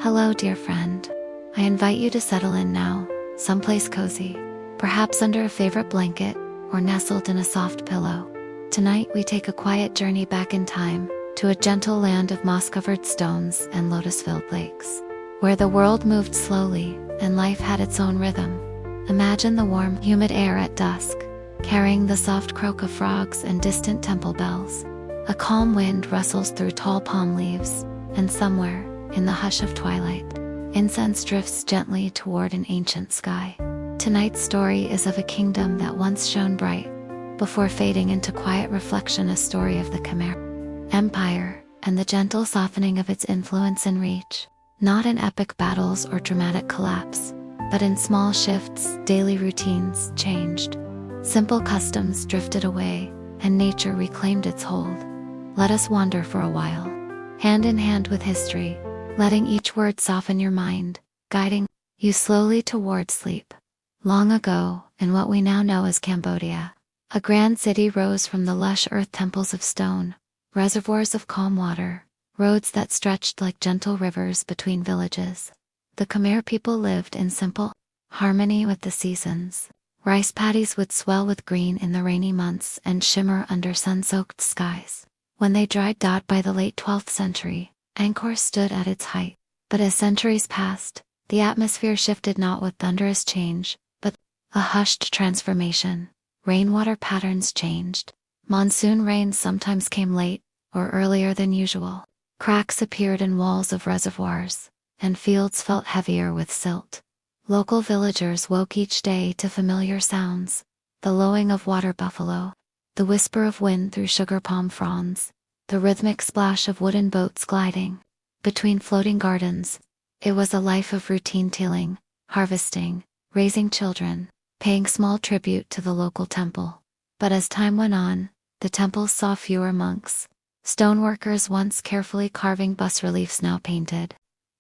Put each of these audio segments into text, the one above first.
Hello, dear friend. I invite you to settle in now, someplace cozy, perhaps under a favorite blanket or nestled in a soft pillow. Tonight we take a quiet journey back in time to a gentle land of moss-covered stones and lotus-filled lakes, where the world moved slowly and life had its own rhythm. Imagine the warm, humid air at dusk, carrying the soft croak of frogs and distant temple bells. A calm wind rustles through tall palm leaves, and somewhere, in the hush of twilight, incense drifts gently toward an ancient sky. Tonight's story is of a kingdom that once shone bright, before fading into quiet reflection, a story of the Khmer Empire, and the gentle softening of its influence and reach, not in epic battles or dramatic collapse, but in small shifts. Daily routines changed. Simple customs drifted away, and nature reclaimed its hold. Let us wander for a while, hand in hand with history, letting each word soften your mind, guiding you slowly toward sleep. Long ago, in what we now know as Cambodia, a grand city rose from the lush earth temples of stone, reservoirs of calm water, roads that stretched like gentle rivers between villages. The Khmer people lived in simple harmony with the seasons. Rice paddies would swell with green in the rainy months and shimmer under sun-soaked skies. When they dried by the late 12th century, Angkor stood at its height. But as centuries passed, the atmosphere shifted, not with thunderous change, but a hushed transformation. Rainwater patterns changed. Monsoon rains sometimes came late, or earlier than usual. Cracks appeared in walls of reservoirs, and fields felt heavier with silt. Local villagers woke each day to familiar sounds: the lowing of water buffalo, the whisper of wind through sugar palm fronds, the rhythmic splash of wooden boats gliding between floating gardens. It was a life of routine: tilling, harvesting, raising children, paying small tribute to the local temple. But as time went on, the temples saw fewer monks. Stoneworkers once carefully carving bas-reliefs now painted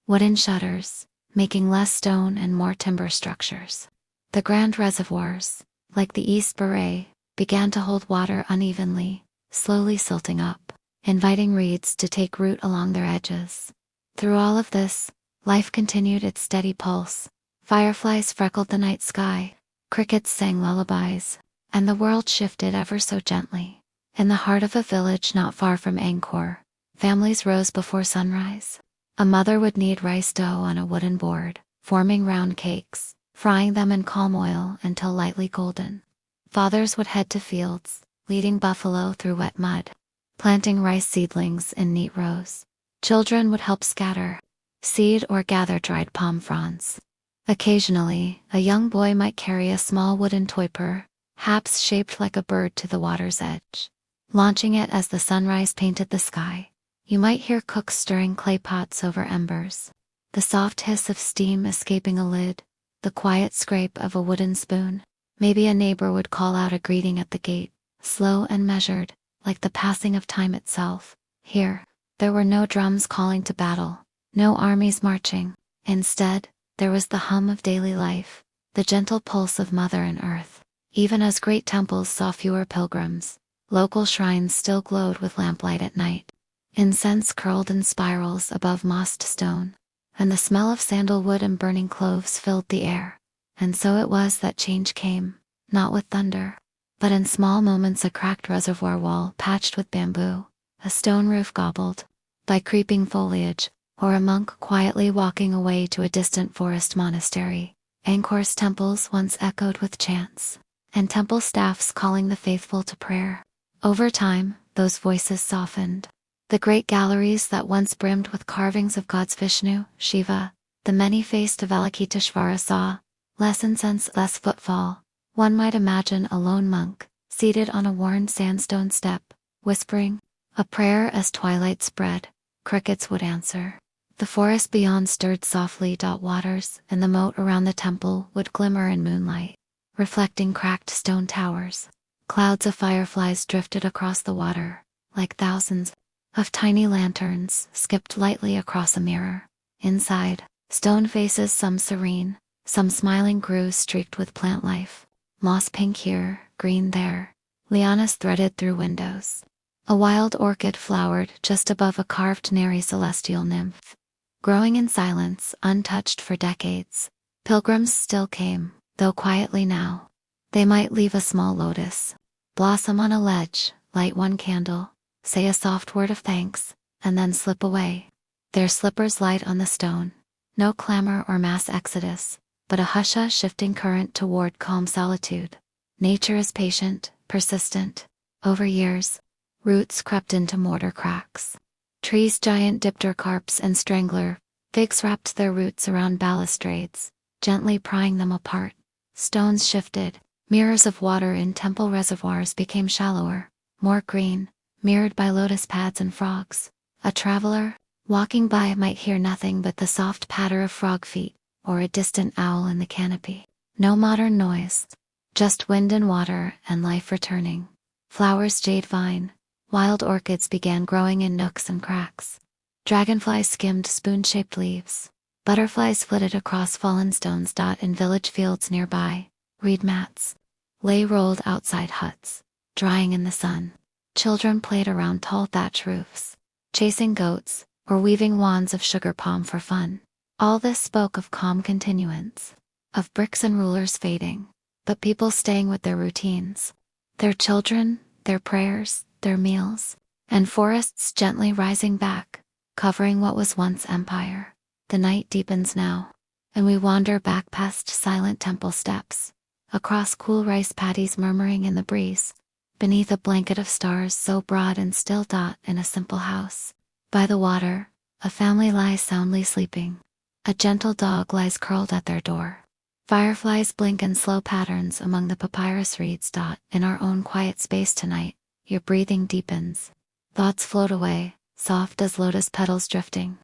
wooden shutters, making less stone and more timber structures. The grand reservoirs, like the East Baray, began to hold water unevenly, slowly silting up, inviting reeds to take root along their edges. Through all of this, life continued its steady pulse. Fireflies freckled the night sky, crickets sang lullabies, and the world shifted ever so gently. In the heart of a village not far from Angkor, families rose before sunrise. A mother would knead rice dough on a wooden board, forming round cakes, frying them in calm oil until lightly golden. Fathers would head to fields, leading buffalo through wet mud, planting rice seedlings in neat rows. Children would help scatter seed or gather dried palm fronds. Occasionally, a young boy might carry a small wooden toiper, perhaps shaped like a bird, to the water's edge. Launching it as the sunrise painted the sky, you might hear cooks stirring clay pots over embers. The soft hiss of steam escaping a lid, the quiet scrape of a wooden spoon. Maybe a neighbor would call out a greeting at the gate, slow and measured, like the passing of time itself. Here, there were no drums calling to battle, no armies marching. Instead, there was the hum of daily life, the gentle pulse of mother and earth. Even as great temples saw fewer pilgrims, local shrines still glowed with lamplight at night. Incense curled in spirals above mossed stone, and the smell of sandalwood and burning cloves filled the air. And so it was that change came, not with thunder, but in small moments: a cracked reservoir wall patched with bamboo, a stone roof gobbled by creeping foliage, or a monk quietly walking away to a distant forest monastery. Angkor's temples once echoed with chants, and temple staffs calling the faithful to prayer. Over time, those voices softened. The great galleries that once brimmed with carvings of gods Vishnu, Shiva, the many-faced Avalokiteshvara saw less incense, less footfall. One might imagine a lone monk, seated on a worn sandstone step, whispering a prayer. As twilight spread, crickets would answer. The forest beyond stirred softly. Waters and the moat around the temple would glimmer in moonlight, reflecting cracked stone towers. Clouds of fireflies drifted across the water, like thousands of tiny lanterns skipped lightly across a mirror. Inside, stone faces, some serene, some smiling, grew streaked with plant life. Moss pink here, green there, lianas threaded through windows. A wild orchid flowered just above a carved nary celestial nymph. growing in silence, untouched for decades. Pilgrims still came, though quietly now. They might leave a small lotus blossom on a ledge, light one candle, say a soft word of thanks, and then slip away. Their slippers light on the stone. No clamor or mass exodus, but a hush-hush shifting current toward calm solitude. Nature is patient, persistent. Over years, roots crept into mortar cracks. Trees' giant dipterocarps and strangler figs wrapped their roots around balustrades, gently prying them apart. Stones shifted. Mirrors of water in temple reservoirs became shallower, more green, mirrored by lotus pads and frogs. A traveler, walking by, might hear nothing but the soft patter of frog feet, or a distant owl in the canopy. No modern noise, just wind and water and life returning. Flowers, jade vine, wild orchids began growing in nooks and cracks. Dragonflies skimmed spoon-shaped leaves. Butterflies flitted across fallen stones. In village fields nearby, reed mats lay rolled outside huts, drying in the sun. Children played around tall thatch roofs, chasing goats, or weaving wands of sugar palm for fun. All this spoke of calm continuance, of bricks and rulers fading, but people staying with their routines. Their children, their prayers, their meals, and forests gently rising back, covering what was once empire. The night deepens now, and we wander back past silent temple steps, across cool rice paddies murmuring in the breeze, beneath a blanket of stars so broad and still. In a simple house, by the water, a family lies soundly sleeping. A gentle dog lies curled at their door. Fireflies blink in slow patterns among the papyrus reeds. In our own quiet space tonight, your breathing deepens. Thoughts float away, soft as lotus petals drifting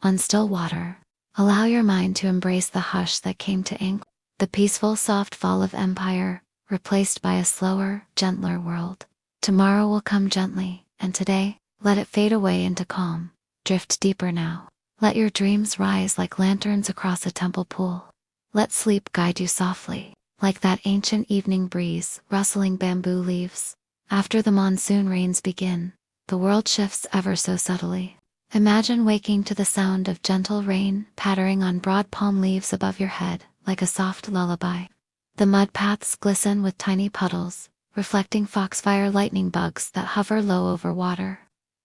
on still water. Allow your mind to embrace the hush that came to ink, the peaceful soft fall of empire, replaced by a slower, gentler world. Tomorrow will come gently, and today, let it fade away into calm. Drift deeper now. Let your dreams rise like lanterns across a temple pool. Let sleep guide you softly, like that ancient evening breeze rustling bamboo leaves. After the monsoon rains begin, the world shifts ever so subtly. Imagine waking to the sound of gentle rain pattering on broad palm leaves above your head, like a soft lullaby. The mud paths glisten with tiny puddles, reflecting foxfire lightning bugs that hover low over water.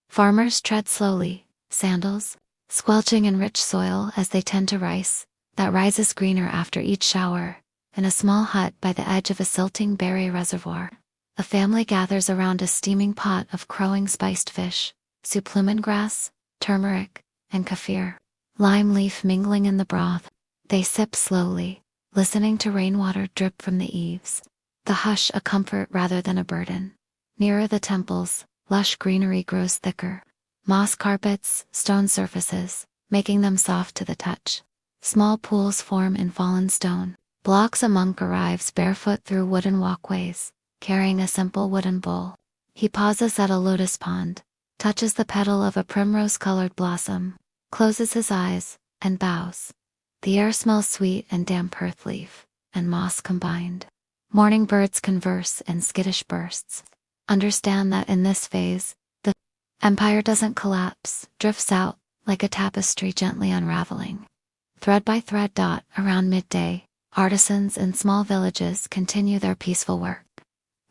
Farmers tread slowly, sandals squelching in rich soil as they tend to rice that rises greener after each shower. In a small hut by the edge of a silting berry reservoir, a family gathers around a steaming pot of crowing spiced fish, soup, lemongrass, turmeric, and kaffir, lime leaf mingling in the broth. They sip slowly, listening to rainwater drip from the eaves. The hush a comfort rather than a burden. Nearer the temples, lush greenery grows thicker. Moss carpets, stone surfaces, making them soft to the touch. Small pools form in fallen stone. Blocks a monk arrives barefoot through wooden walkways, carrying a simple wooden bowl. He pauses at a lotus pond, touches the petal of a primrose-colored blossom, closes his eyes, and bows. The air smells sweet and damp earth leaf and moss combined. Morning birds converse in skittish bursts. Understand that in this phase, the empire doesn't collapse, drifts out, like a tapestry gently unraveling. Thread by thread. Around midday, artisans in small villages continue their peaceful work.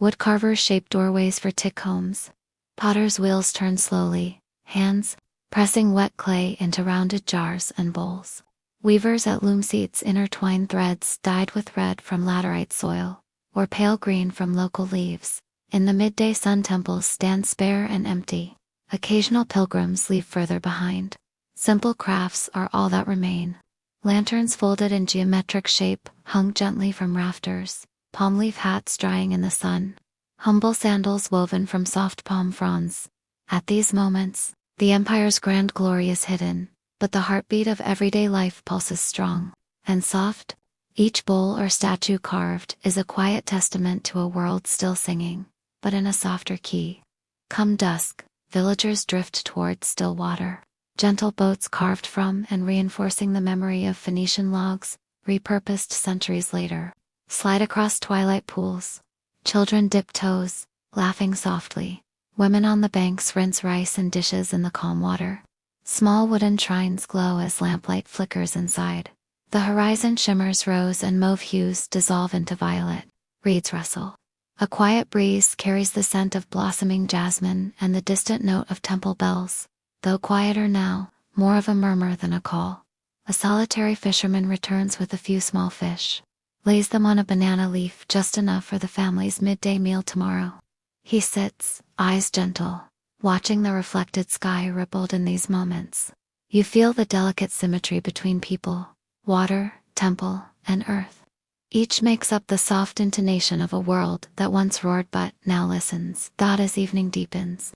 Woodcarvers shape doorways for tick homes. Potters' wheels turn slowly, hands pressing wet clay into rounded jars and bowls. Weavers at loom seats intertwine threads dyed with red from laterite soil, or pale green from local leaves. In the midday sun, temples stand spare and empty. Occasional pilgrims leave further behind. Simple crafts are all that remain. Lanterns folded in geometric shape hung gently from rafters, palm leaf hats drying in the sun, humble sandals woven from soft palm fronds. At these moments, the empire's grand glory is hidden, but the heartbeat of everyday life pulses strong and soft. Each bowl or statue carved is a quiet testament to a world still singing, but in a softer key. Come dusk, villagers drift towards still water. Gentle boats carved from and reinforcing the memory of Phoenician logs, repurposed centuries later, slide across twilight pools. Children dip toes, laughing softly. Women on the banks rinse rice and dishes in the calm water. Small wooden shrines glow as lamplight flickers inside. The horizon shimmers rose and mauve hues dissolve into violet. Reeds rustle. A quiet breeze carries the scent of blossoming jasmine and the distant note of temple bells, though quieter now, more of a murmur than a call. A solitary fisherman returns with a few small fish, lays them on a banana leaf, just enough for the family's midday meal tomorrow. He sits, eyes gentle, watching the reflected sky rippled in these moments. You feel the delicate symmetry between people, water, temple, and earth. Each makes up the soft intonation of a world that once roared but now listens. As evening deepens,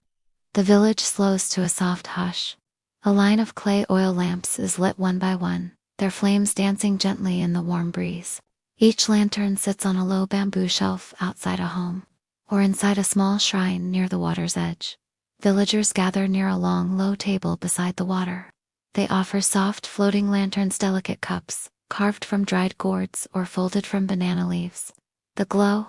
the village slows to a soft hush. A line of clay oil lamps is lit one by one, their flames dancing gently in the warm breeze. Each lantern sits on a low bamboo shelf outside a home, or inside a small shrine near the water's edge. Villagers gather near a long, low table beside the water. They offer soft, floating lanterns, delicate cups, carved from dried gourds or folded from banana leaves. The glow.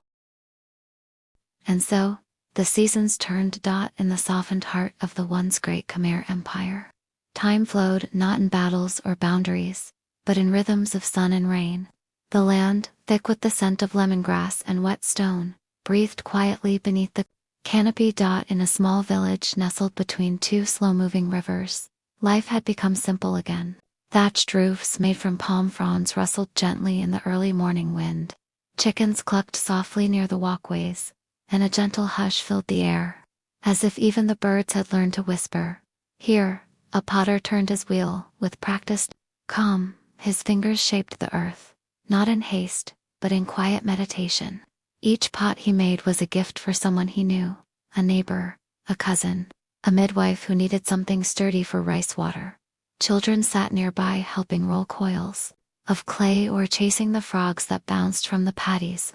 And so, the seasons turned. In the softened heart of the once great Khmer Empire. Time flowed not in battles or boundaries, but in rhythms of sun and rain. The land, thick with the scent of lemongrass and wet stone, breathed quietly beneath the canopy. In a small village nestled between two slow-moving rivers, life had become simple again. Thatched roofs made from palm fronds rustled gently in the early morning wind. Chickens clucked softly near the walkways, and a gentle hush filled the air, as if even the birds had learned to whisper. Here, a potter turned his wheel, with practiced calm. His fingers shaped the earth, not in haste, but in quiet meditation. Each pot he made was a gift for someone he knew, a neighbor, a cousin, a midwife who needed something sturdy for rice water. Children sat nearby helping roll coils of clay or chasing the frogs that bounced from the patties.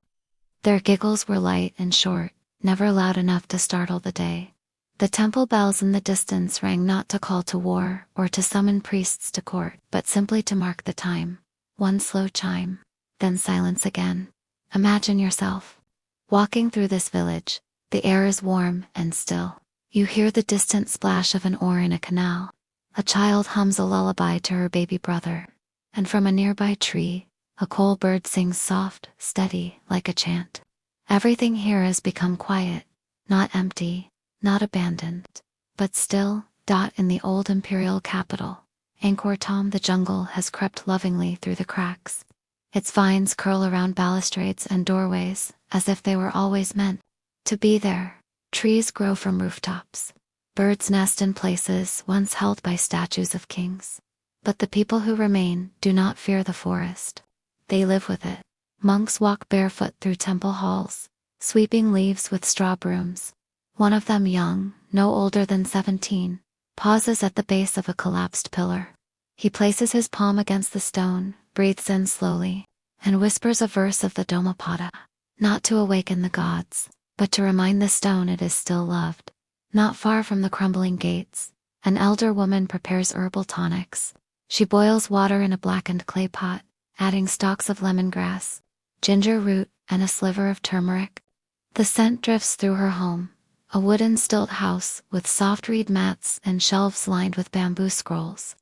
Their giggles were light and short, never loud enough to startle the day. The temple bells in the distance rang not to call to war or to summon priests to court, but simply to mark the time. One slow chime, then silence again. Imagine yourself walking through this village. The air is warm and still. You hear the distant splash of an oar in a canal. A child hums a lullaby to her baby brother. And from a nearby tree, a coal bird sings soft, steady, like a chant. Everything here has become quiet, not empty, not abandoned, but still. In the old imperial capital, Angkor Thom, the jungle has crept lovingly through the cracks. Its vines curl around balustrades and doorways, as if they were always meant to be there. Trees grow from rooftops. Birds nest in places once held by statues of kings. But the people who remain do not fear the forest. They live with it. Monks walk barefoot through temple halls, sweeping leaves with straw brooms. One of them, young, no older than 17, pauses at the base of a collapsed pillar. He places his palm against the stone, breathes in slowly, and whispers a verse of the Dhammapada, not to awaken the gods, but to remind the stone it is still loved. Not far from the crumbling gates, an elder woman prepares herbal tonics. She boils water in a blackened clay pot, adding stalks of lemongrass, ginger root, and a sliver of turmeric. The scent drifts through her home, a wooden stilt house with soft reed mats and shelves lined with bamboo scrolls.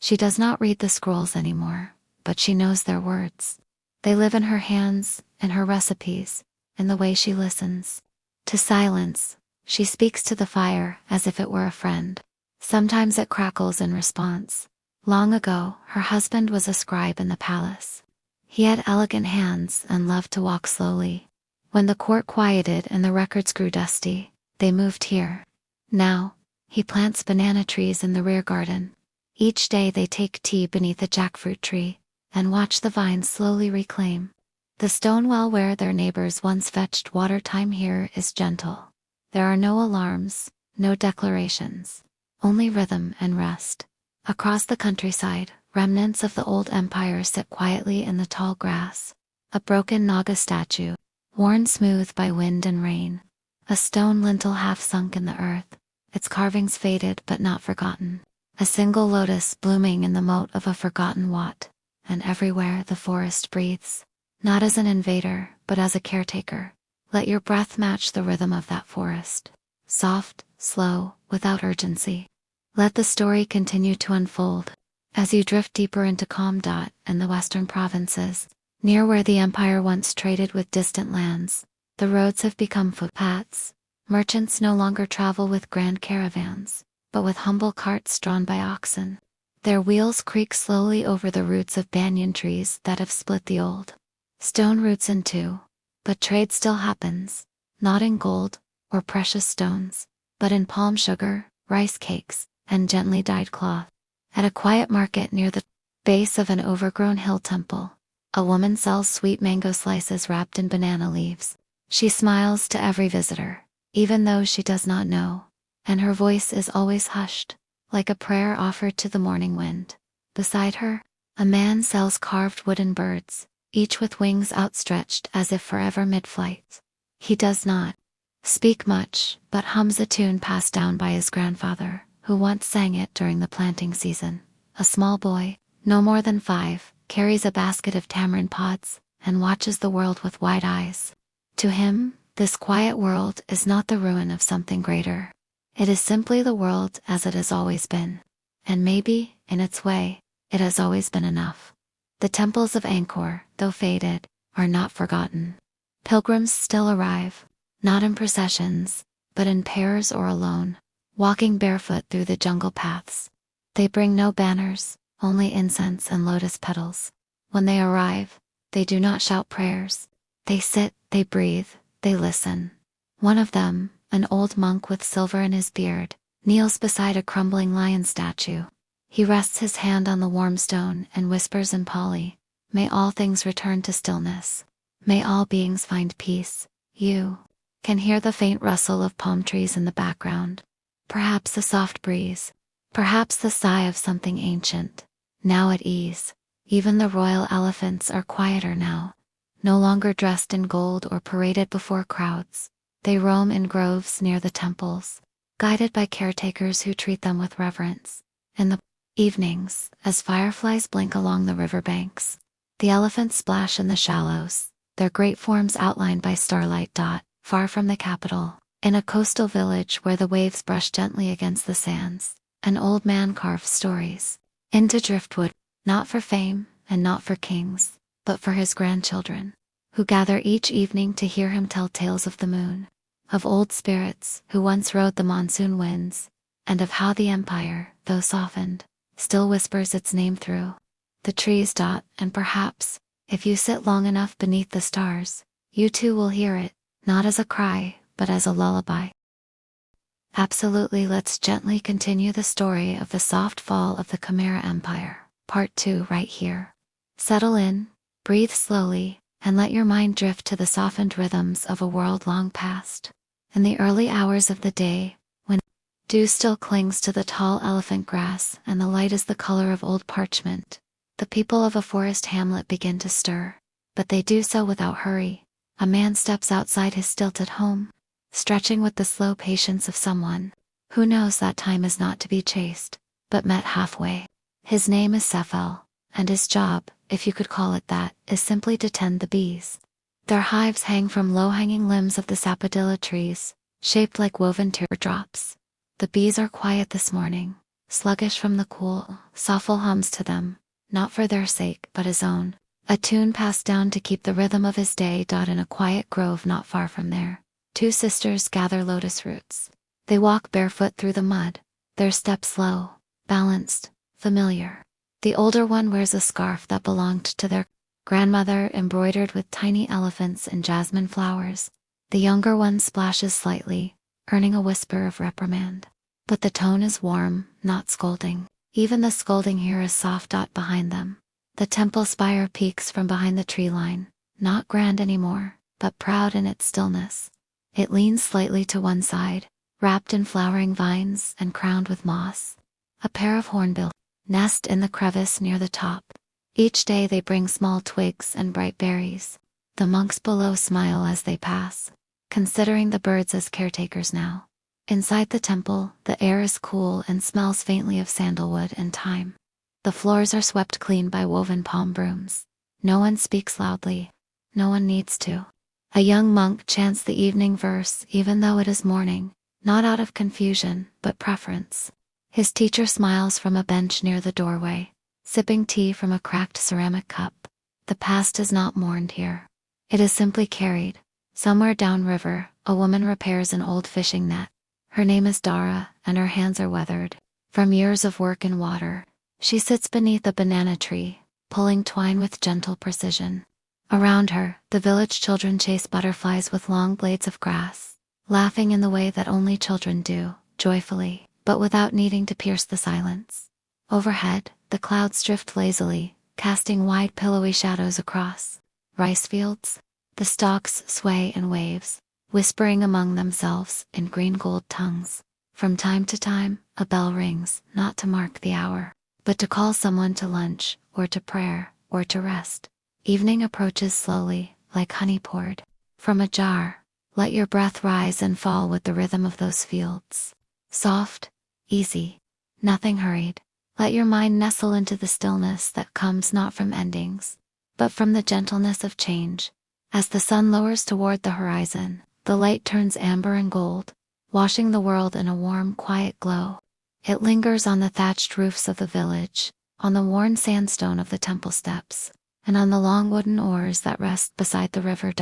She does not read the scrolls anymore, but she knows their words. They live in her hands, in her recipes, in the way she listens. To silence, she speaks to the fire as if it were a friend. Sometimes it crackles in response. Long ago, her husband was a scribe in the palace. He had elegant hands and loved to walk slowly. When the court quieted and the records grew dusty, they moved here. Now, he plants banana trees in the rear garden. Each day they take tea beneath a jackfruit tree, and watch the vines slowly reclaim the stone well where their neighbors once fetched water. Time here is gentle. There are no alarms, no declarations, only rhythm and rest. Across the countryside, remnants of the old empire sit quietly in the tall grass. A broken Naga statue, worn smooth by wind and rain. A stone lintel half sunk in the earth, its carvings faded but not forgotten. A single lotus blooming in the moat of a forgotten wat. And everywhere the forest breathes, not as an invader, but as a caretaker. Let your breath match the rhythm of that forest. Soft, slow, without urgency. Let the story continue to unfold. As you drift deeper into Khmer and the western provinces, near where the empire once traded with distant lands, the roads have become footpaths. Merchants no longer travel with grand caravans, but with humble carts drawn by oxen. Their wheels creak slowly over the roots of banyan trees that have split the old stone roots in two. But trade still happens, not in gold or precious stones, but in palm sugar, rice cakes, and gently dyed cloth. At a quiet market near the base of an overgrown hill temple, a woman sells sweet mango slices wrapped in banana leaves. She smiles to every visitor, even those she does not know, and her voice is always hushed, like a prayer offered to the morning wind. Beside her, a man sells carved wooden birds, each with wings outstretched as if forever mid-flight. He does not speak much, but hums a tune passed down by his grandfather, who once sang it during the planting season. A small boy, no more than 5, carries a basket of tamarind pods and watches the world with wide eyes. To him, this quiet world is not the ruin of something greater. It is simply the world as it has always been. And maybe, in its way, it has always been enough. The temples of Angkor, though faded, are not forgotten. Pilgrims still arrive, not in processions, but in pairs or alone, walking barefoot through the jungle paths. They bring no banners, only incense and lotus petals. When they arrive, they do not shout prayers. They sit, they breathe, they listen. One of them, an old monk with silver in his beard, kneels beside a crumbling lion statue. He rests his hand on the warm stone and whispers in Pali, "May all things return to stillness. May all beings find peace." You can hear the faint rustle of palm trees in the background. Perhaps a soft breeze. Perhaps the sigh of something ancient, now at ease. Even the royal elephants are quieter now, no longer dressed in gold or paraded before crowds. They roam in groves near the temples, guided by caretakers who treat them with reverence. In the evenings, as fireflies blink along the riverbanks, the elephants splash in the shallows, their great forms outlined by starlight. Far from the capital, in a coastal village where the waves brush gently against the sands, an old man carves stories into driftwood, not for fame and not for kings, but for his grandchildren, who gather each evening to hear him tell tales of the moon, of old spirits who once rode the monsoon winds, and of how the empire, though softened, still whispers its name through the trees. And perhaps, if you sit long enough beneath the stars, you too will hear it, not as a cry, but as a lullaby. Absolutely. Let's gently continue the story of the soft fall of the Khmer Empire, part 2 right here. Settle in, breathe slowly, and let your mind drift to the softened rhythms of a world long past. In the early hours of the day, when dew still clings to the tall elephant grass and the light is the color of old parchment, the people of a forest hamlet begin to stir, but they do so without hurry. A man steps outside his stilted home, stretching with the slow patience of someone who knows that time is not to be chased, but met halfway. His name is Sefel, and his job, if you could call it that, is simply to tend the bees. Their hives hang from low-hanging limbs of the sapodilla trees, shaped like woven teardrops. The bees are quiet this morning, sluggish from the cool. Sefel hums to them, not for their sake but his own. A tune passed down to keep the rhythm of his day. In a quiet grove not far from there, 2 sisters gather lotus roots. They walk barefoot through the mud, their steps slow, balanced, familiar. The older one wears a scarf that belonged to their grandmother, embroidered with tiny elephants and jasmine flowers. The younger one splashes slightly, earning a whisper of reprimand. But the tone is warm, not scolding. Even the scolding here is soft. Behind them, the temple spire peeks from behind the tree line, not grand anymore, but proud in its stillness. It leans slightly to one side, wrapped in flowering vines and crowned with moss. A pair of hornbills nest in the crevice near the top. Each day they bring small twigs and bright berries. The monks below smile as they pass, considering the birds as caretakers now. Inside the temple, the air is cool and smells faintly of sandalwood and thyme. The floors are swept clean by woven palm brooms. No one speaks loudly. No one needs to. A young monk chants the evening verse even though it is morning, not out of confusion, but preference. His teacher smiles from a bench near the doorway, sipping tea from a cracked ceramic cup. The past is not mourned here. It is simply carried. Somewhere downriver, a woman repairs an old fishing net. Her name is Dara, and her hands are weathered from years of work in water. She sits beneath a banana tree, pulling twine with gentle precision. Around her, the village children chase butterflies with long blades of grass, laughing in the way that only children do, joyfully, but without needing to pierce the silence. Overhead, the clouds drift lazily, casting wide pillowy shadows across rice fields. The stalks sway in waves, whispering among themselves in green-gold tongues. From time to time, a bell rings, not to mark the hour, but to call someone to lunch, or to prayer, or to rest. Evening approaches slowly, like honey poured from a jar. Let your breath rise and fall with the rhythm of those fields. Soft, easy, nothing hurried. Let your mind nestle into the stillness that comes not from endings, but from the gentleness of change. As the sun lowers toward the horizon, the light turns amber and gold, washing the world in a warm, quiet glow. It lingers on the thatched roofs of the village, on the worn sandstone of the temple steps, and on the long wooden oars that rest beside the river.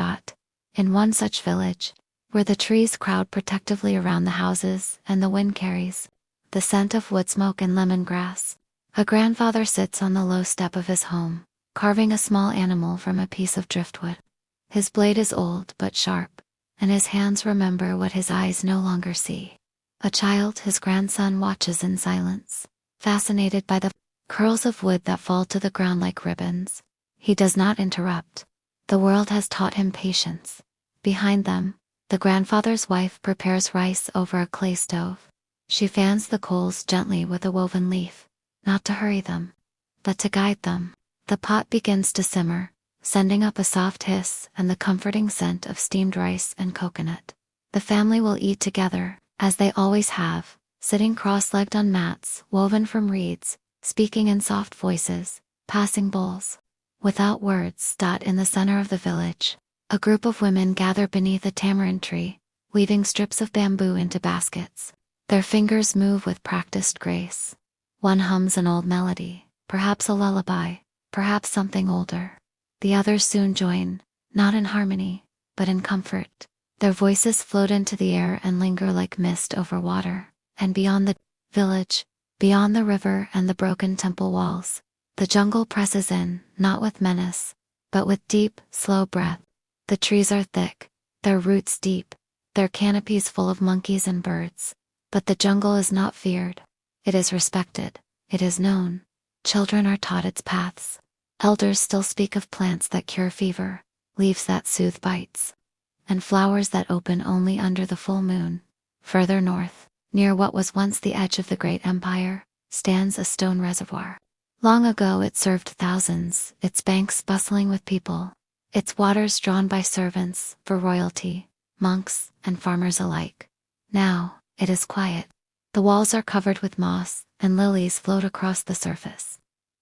In one such village, where the trees crowd protectively around the houses and the wind carries the scent of wood smoke and lemongrass, a grandfather sits on the low step of his home, carving a small animal from a piece of driftwood. His blade is old but sharp, and his hands remember what his eyes no longer see. A child, his grandson, watches in silence, fascinated by the curls of wood that fall to the ground like ribbons. He does not interrupt. The world has taught him patience. Behind them, the grandfather's wife prepares rice over a clay stove. She fans the coals gently with a woven leaf, not to hurry them, but to guide them. The pot begins to simmer, sending up a soft hiss and the comforting scent of steamed rice and coconut. The family will eat together, as they always have, sitting cross-legged on mats woven from reeds, speaking in soft voices, passing bowls. Without words. In the center of the village, a group of women gather beneath a tamarind tree, weaving strips of bamboo into baskets. Their fingers move with practiced grace. One hums an old melody, perhaps a lullaby, perhaps something older. The others soon join, not in harmony, but in comfort. Their voices float into the air and linger like mist over water. And beyond the village, beyond the river and the broken temple walls, the jungle presses in, not with menace, but with deep, slow breath. The trees are thick, their roots deep, their canopies full of monkeys and birds. But the jungle is not feared. It is respected. It is known. Children are taught its paths. Elders still speak of plants that cure fever, leaves that soothe bites, and flowers that open only under the full moon. Further north, near what was once the edge of the great empire, stands a stone reservoir. Long ago it served thousands, its banks bustling with people, its waters drawn by servants for royalty, monks, and farmers alike. Now, it is quiet. The walls are covered with moss, and lilies float across the surface.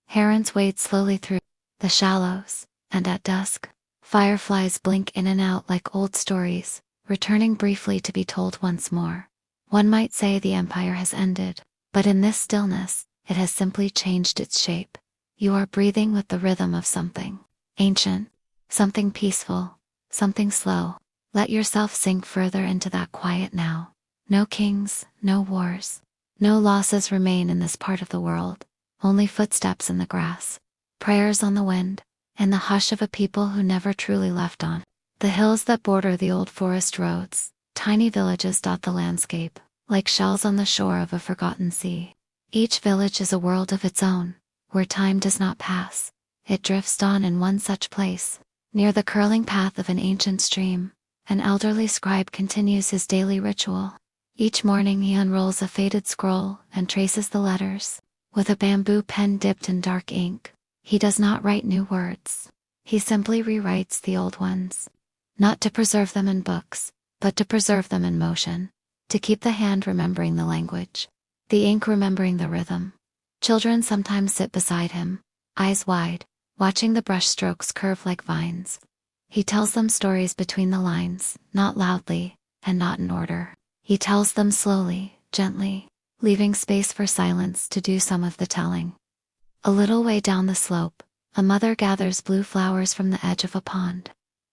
Herons wade slowly through the shallows, and at dusk, fireflies blink in and out like old stories, returning briefly to be told once more. One might say the empire has ended, but in this stillness, it has simply changed its shape. You are breathing with the rhythm of something ancient, something peaceful, something slow. Let yourself sink further into that quiet now. No kings, no wars, no losses remain in this part of the world, only footsteps in the grass, prayers on the wind, and the hush of a people who never truly left on the hills that border the old forest roads. Tiny villages dot the landscape, like shells on the shore of a forgotten sea. Each village is a world of its own, where time does not pass. It drifts on in one such place. Near the curling path of an ancient stream, an elderly scribe continues his daily ritual. Each morning he unrolls a faded scroll and traces the letters. With a bamboo pen dipped in dark ink, he does not write new words. He simply rewrites the old ones. Not to preserve them in books, but to preserve them in motion. To keep the hand remembering the language, the ink remembering the rhythm. Children sometimes sit beside him, eyes wide, watching the brush strokes curve like vines. He tells them stories between the lines, not loudly, and not in order. He tells them slowly, gently, leaving space for silence to do some of the telling. A little way down the slope, a mother gathers blue flowers from the edge of a pond.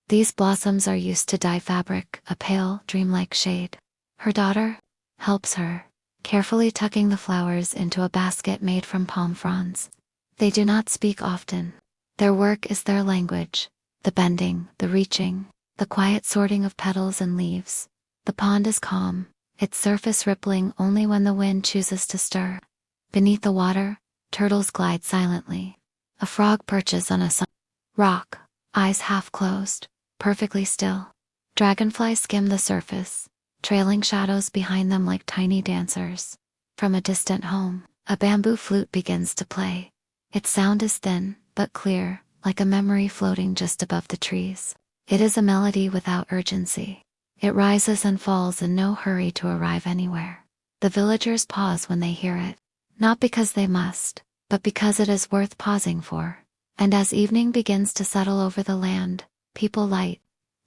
These blossoms are used to dye fabric, a pale, dreamlike shade. Her daughter helps her, carefully tucking the flowers into a basket made from palm fronds. They do not speak often. Their work is their language, the bending, the reaching, the quiet sorting of petals and leaves. The pond is calm, its surface rippling only when the wind chooses to stir. Beneath the water, turtles glide silently. A frog perches on a rock, eyes half closed, perfectly still. Dragonflies skim the surface, trailing shadows behind them like tiny dancers. From a distant home, a bamboo flute begins to play. Its sound is thin, but clear, like a memory floating just above the trees. It is a melody without urgency. It rises and falls in no hurry to arrive anywhere. The villagers pause when they hear it, not because they must, but because it is worth pausing for. And as evening begins to settle over the land, people light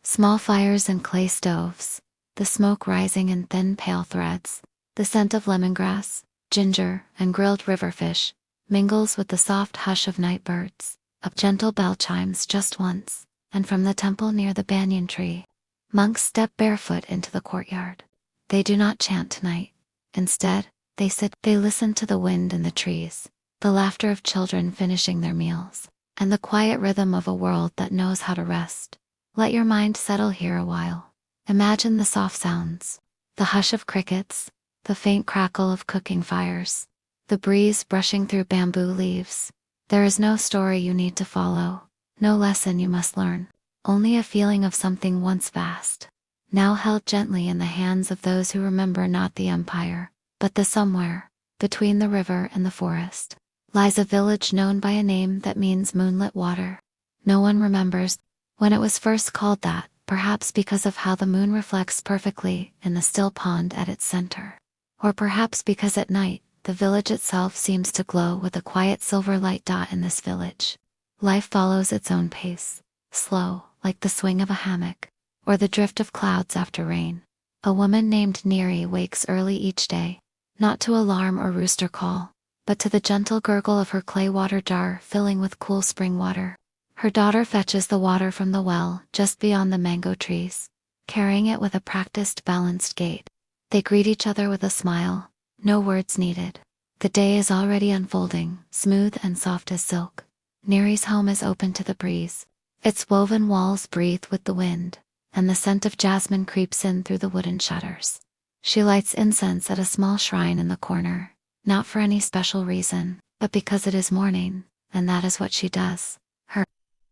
small fires in clay stoves, the smoke rising in thin pale threads. The scent of lemongrass, ginger, and grilled river fish mingles with the soft hush of night birds. A gentle bell chimes just once, and from the temple near the banyan tree, monks step barefoot into the courtyard. They do not chant tonight. Instead, they sit, they listen to the wind in the trees, the laughter of children finishing their meals, and the quiet rhythm of a world that knows how to rest. Let your mind settle here a while. Imagine the soft sounds, the hush of crickets, the faint crackle of cooking fires, the breeze brushing through bamboo leaves. There is no story you need to follow, no lesson you must learn, only a feeling of something once vast, now held gently in the hands of those who remember not the empire, but the somewhere, between the river and the forest, lies a village known by a name that means moonlit water. No one remembers when it was first called that, perhaps because of how the moon reflects perfectly in the still pond at its center. Or perhaps because at night, the village itself seems to glow with a quiet silver light dot in this village. Life follows its own pace, slow, like the swing of a hammock, or the drift of clouds after rain. A woman named Neri wakes early each day, not to alarm or rooster call, but to the gentle gurgle of her clay water jar filling with cool spring water. Her daughter fetches the water from the well just beyond the mango trees, carrying it with a practiced, balanced gait. They greet each other with a smile, no words needed. The day is already unfolding, smooth and soft as silk. Neri's home is open to the breeze. Its woven walls breathe with the wind, and the scent of jasmine creeps in through the wooden shutters. She lights incense at a small shrine in the corner, not for any special reason, but because it is morning, and that is what she does. Her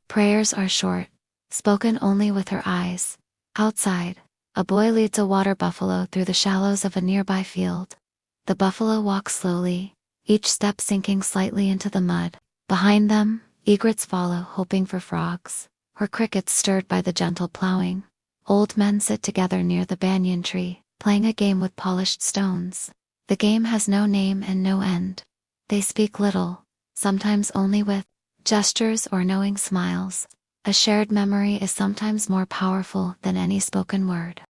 prayers are short, spoken only with her eyes. Outside, a boy leads a water buffalo through the shallows of a nearby field. The buffalo walks slowly, each step sinking slightly into the mud. Behind them, egrets follow, hoping for frogs, or crickets stirred by the gentle plowing. Old men sit together near the banyan tree, playing a game with polished stones. The game has no name and no end. They speak little, sometimes only with gestures or knowing smiles. A shared memory is sometimes more powerful than any spoken word.